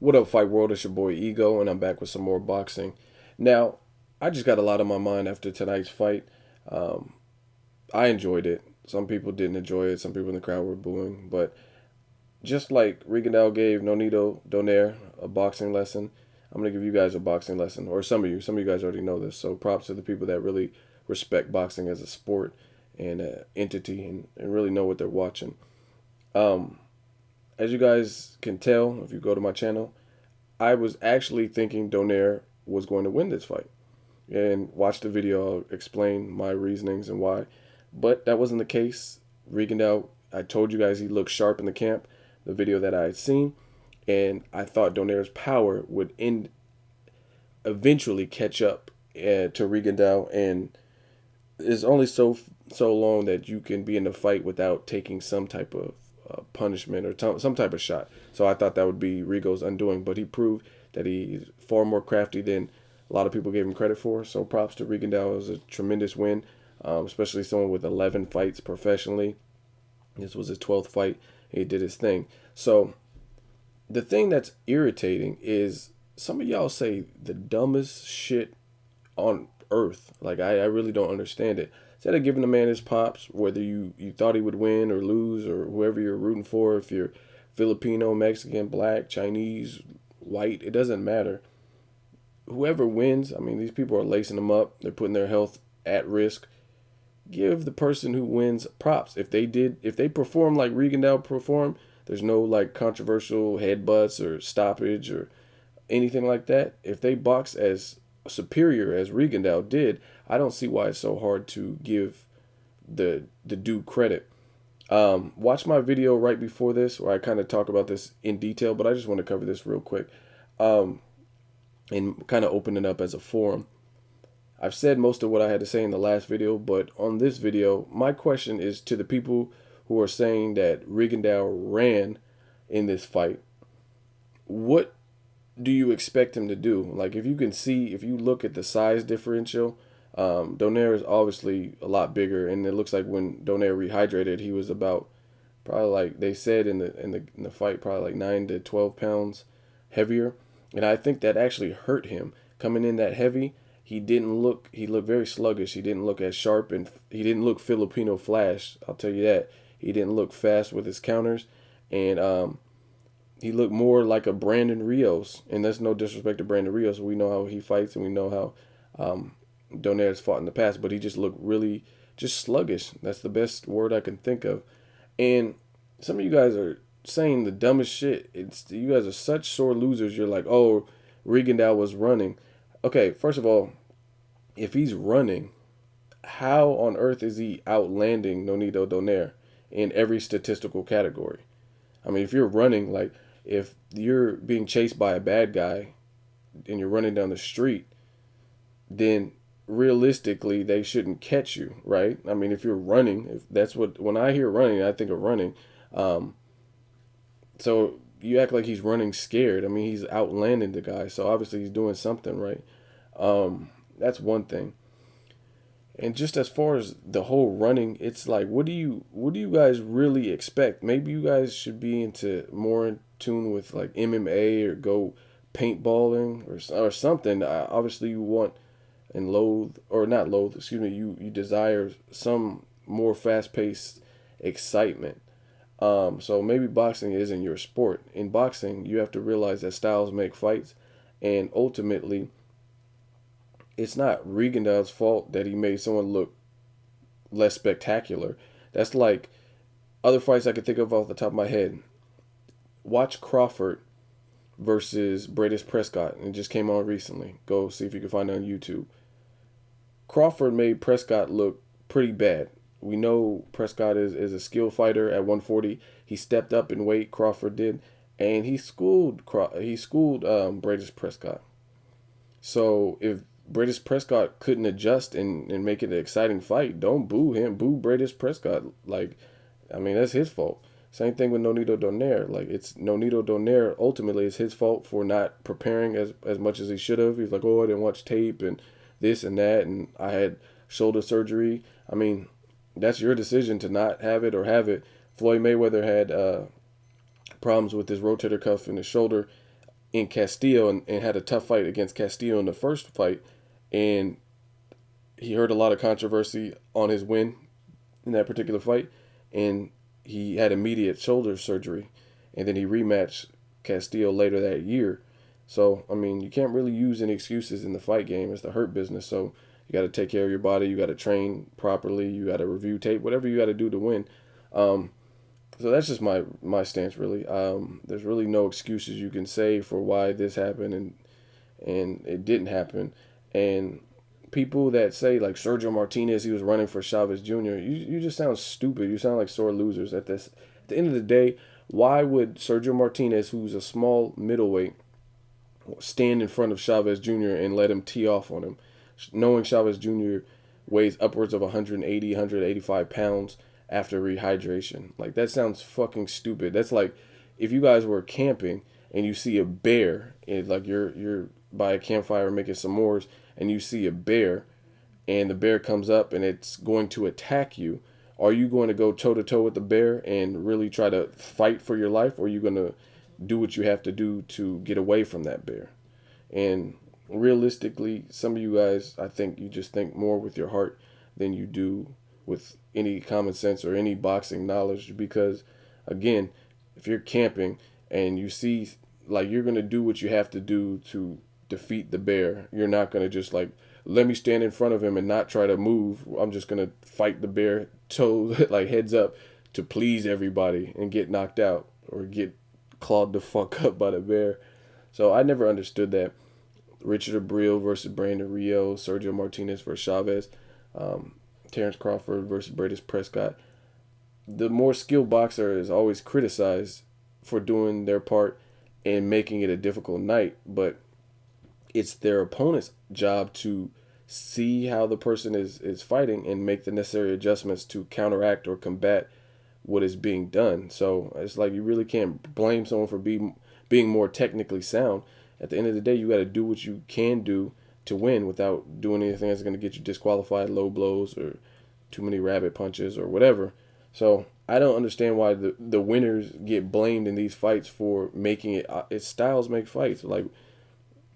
What up, Fight World? It's your boy Ego, and I'm back with some more boxing. Now, I just got a lot on my mind after tonight's fight. Um, I enjoyed it. Some people didn't enjoy it. Some people in the crowd were booing. But just like Rigondeaux gave Nonito Donaire a boxing lesson, I'm gonna give you guys a boxing lesson, or some of you. Some of you guys already know this. So props to the people that really respect boxing as a sport and entity, and really know what they're watching. Um, as you guys can tell, if you go to my channel, I was actually thinking Donaire was going to win this fight. And watch the video, I'll explain my reasonings and why. But that wasn't the case. Rigondeaux, I told you guys he looked sharp in the camp, the video that I had seen. And I thought Donaire's power would eventually catch up to Rigondeaux. And it's only so long that you can be in the fight without taking some type of punishment or some type of shot. So I thought that would be Rigo's undoing, but he proved that he's far more crafty than a lot of people gave him credit for. So props to Rigondeaux. It was a tremendous win, especially someone with 11 fights professionally. This was his 12th fight. He did his thing. So the thing that's irritating is some of y'all say the dumbest shit on earth. Like I really don't understand it. Instead of giving the man his props, whether you thought he would win or lose or whoever you're rooting for, if you're Filipino, Mexican, black, Chinese, white, it doesn't matter. Whoever wins, I mean, these people are lacing them up. They're putting their health at risk. Give the person who wins props. If they perform like Rigondeaux performed, there's no like controversial headbutts or stoppage or anything like that. If they box as superior as Rigondeaux did, I don't see why it's so hard to give the due credit. Watch my video right before this where I kind of talk about this in detail, but I just want to cover this real quick and kind of open it up as a forum. I've said most of what I had to say in the last video, but on this video, my question is to the people who are saying that Rigondeaux ran in this fight. What do you expect him to do? Like, if you can see, if you look at the size differential, Donaire is obviously a lot bigger, and it looks like when Donaire rehydrated, he was about probably like they said in the fight, probably like 9 to 12 pounds heavier, and I think that actually hurt him coming in that heavy. He looked very sluggish. He didn't look as sharp, and he didn't look Filipino flash. I'll tell you that. He didn't look fast with his counters, and he looked more like a Brandon Rios, and that's no disrespect to Brandon Rios. We know how he fights, and we know how Donaire's fought in the past, but he just looked really just sluggish. That's the best word I can think of. And some of you guys are saying the dumbest shit. It's you guys are such sore losers. You're like, oh, Rigondeaux was running. Okay, first of all, if he's running, how on earth is he outlanding Nonito Donaire in every statistical category? I mean, if you're running, like if you're being chased by a bad guy and you're running down the street, then realistically they shouldn't catch you, right? I mean, if you're running, if that's what when I hear running, I think of running. Um, so you act like he's running scared. I mean, he's outlanding the guy, so obviously he's doing something right. That's one thing. And just as far as the whole running, it's like, what do you guys really expect? Maybe you guys should be into more in tune with like MMA or go paintballing or something. Obviously, you want and loathe or not loathe. Excuse me. You desire some more fast paced excitement. So maybe boxing isn't your sport. In boxing, you have to realize that styles make fights, and ultimately it's not Rigondeaux's fault that he made someone look less spectacular. That's like other fights I could think of off the top of my head. Watch Crawford versus Bradis Prescott, and it just came on recently. Go see if you can find it on YouTube. Crawford made Prescott look pretty bad. We know Prescott is a skilled fighter at 140. He stepped up in weight, Crawford did, and he schooled Bradis Prescott. So if Bradis Prescott couldn't adjust and make it an exciting fight, don't boo him. Boo Bradis Prescott. Like, I mean, that's his fault. Same thing with Nonito Donaire. Like, it's Nonito Donaire, ultimately, it's his fault for not preparing as much as he should have. He's like, oh, I didn't watch tape and this and that, and I had shoulder surgery. I mean, that's your decision to not have it or have it. Floyd Mayweather had problems with his rotator cuff in his shoulder. in Castillo and had a tough fight against Castillo in the first fight, and he heard a lot of controversy on his win in that particular fight, and he had immediate shoulder surgery, and then he rematched Castillo later that year. So I mean, you can't really use any excuses in the fight game. It's the hurt business. So you got to take care of your body. You got to train properly. You got to review tape. Whatever you got to do to win. Um, so that's just my stance really. There's really no excuses you can say for why this happened and it didn't happen. And people that say like Sergio Martinez, he was running for Chavez Jr. You just sound stupid. You sound like sore losers at this. At the end of the day, why would Sergio Martinez, who's a small middleweight, stand in front of Chavez Jr. and let him tee off on him, knowing Chavez Jr. weighs upwards of 180, 185 pounds after rehydration? Like, that sounds fucking stupid. That's like if you guys were camping and you see a bear, and like you're by a campfire making s'mores, and you see a bear, and the bear comes up and it's going to attack you. Are you going to go toe to toe with the bear and really try to fight for your life, or are you going to do what you have to do to get away from that bear? And realistically, some of you guys, I think you just think more with your heart than you do with any common sense or any boxing knowledge. Because again, if you're camping and you see, like, you're going to do what you have to do to defeat the bear. You're not going to just like, let me stand in front of him and not try to move. I'm just going to fight the bear toes, like heads up, to please everybody and get knocked out or get clawed the fuck up by the bear. So I never understood that. Richard Abreu versus Brandon Rio, Sergio Martinez versus Chavez, Terrence Crawford versus Bradis Prescott. The more skilled boxer is always criticized for doing their part and making it a difficult night, but it's their opponent's job to see how the person is fighting and make the necessary adjustments to counteract or combat what is being done. So it's like you really can't blame someone for being more technically sound. At the end of the day, you got to do what you can do to win without doing anything that's going to get you disqualified, low blows, or too many rabbit punches or whatever. So I don't understand why the winners get blamed in these fights for making it. It's styles make fights. Like,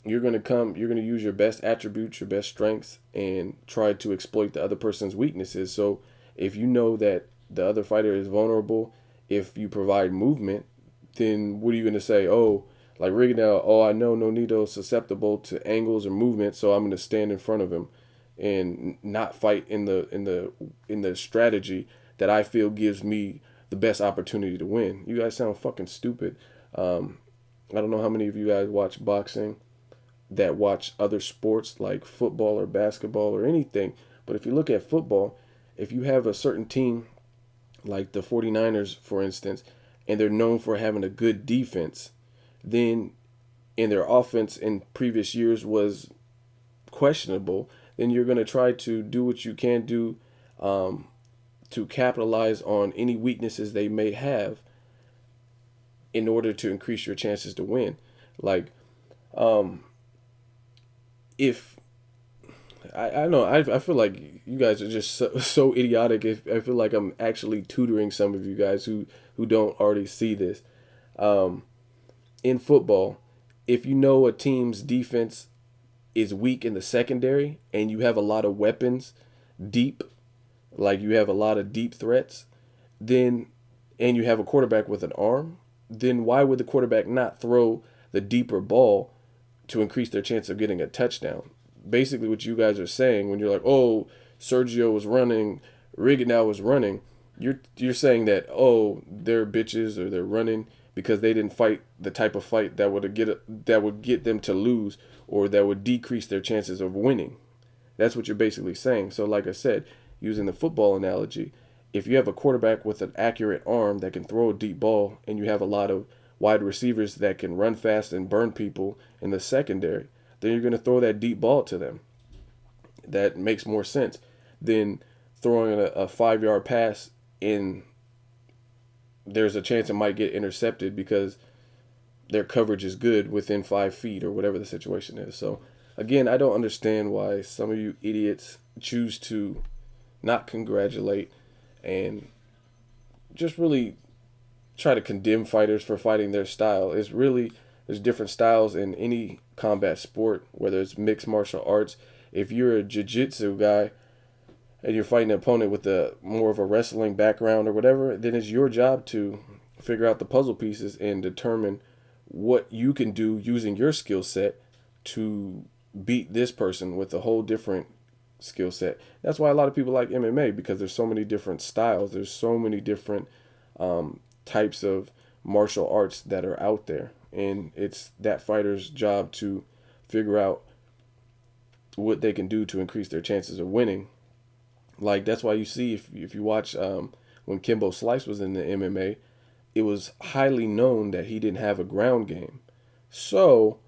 you're going to use your best attributes, your best strengths, and try to exploit the other person's weaknesses. So if you know that the other fighter is vulnerable, if you provide movement, then what are you going to say? Oh, like Rigondeaux, oh, I know Nonito's susceptible to angles or movement, so I'm going to stand in front of him and not fight in the strategy that I feel gives me the best opportunity to win. You guys sound fucking stupid. I don't know how many of you guys watch boxing, that watch other sports like football or basketball or anything. But if you look at football, if you have a certain team like the 49ers, for instance, and they're known for having a good defense, then and their offense in previous years was questionable, then you're going to try to do what you can do to capitalize on any weaknesses they may have in order to increase your chances to win. Like, if I know I feel like you guys are just so idiotic. I feel like I'm actually tutoring some of you guys who don't already see this. In football, if you know a team's defense is weak in the secondary and you have a lot of weapons deep, like you have a lot of deep threats, then and you have a quarterback with an arm, then why would the quarterback not throw the deeper ball to increase their chance of getting a touchdown? Basically what you guys are saying when you're like, oh, Sergio was running, Rigondeaux was running, you're saying that, oh, they're bitches or they're running because they didn't fight the type of fight that would get them to lose or that would decrease their chances of winning. That's what you're basically saying. So like I said, using the football analogy, if you have a quarterback with an accurate arm that can throw a deep ball and you have a lot of wide receivers that can run fast and burn people in the secondary, then you're going to throw that deep ball to them. That makes more sense than throwing a 5-yard pass in. There's a chance it might get intercepted because their coverage is good within 5 feet or whatever the situation is. So again, I don't understand why some of you idiots choose to not congratulate and just really try to condemn fighters for fighting their style. It's really there's different styles in any combat sport, whether it's mixed martial arts. If you're a jiu-jitsu guy and you're fighting an opponent with a more of a wrestling background or whatever, then it's your job to figure out the puzzle pieces and determine what you can do using your skill set to beat this person with a whole different skill set. That's why a lot of people like MMA, because there's so many different styles. There's so many different types of martial arts that are out there. And it's that fighter's job to figure out what they can do to increase their chances of winning. Like, that's why you see, if you watch when Kimbo Slice was in the MMA, it was highly known that he didn't have a ground game. So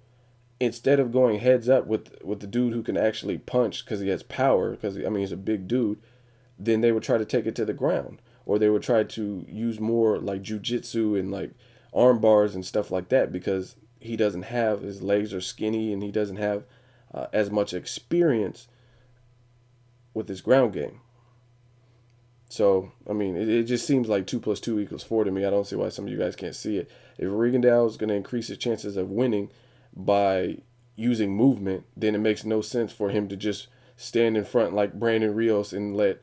instead of going heads up with the dude who can actually punch because he has power, because I mean he's a big dude, then they would try to take it to the ground, or they would try to use more like jujitsu and like arm bars and stuff like that, because he doesn't have, his legs are skinny and he doesn't have as much experience with his ground game. So, I mean, it just seems like 2 + 2 = 4 to me. I don't see why some of you guys can't see it. If Rigondeaux is going to increase his chances of winning by using movement, then it makes no sense for him to just stand in front like Brandon Rios and let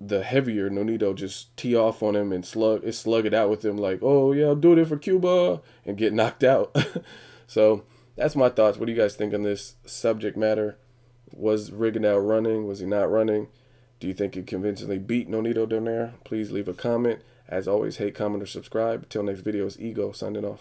the heavier Nonito just tee off on him and slug it out with him like, oh yeah, I'm doing it for Cuba, and get knocked out. So that's my thoughts. What do you guys think on this subject matter? Was Rigondeaux running? Was he not running? Do you think he convincingly beat Nonito down there? Please leave a comment. As always, hate, comment, or subscribe. Until next video, it's Ego signing off.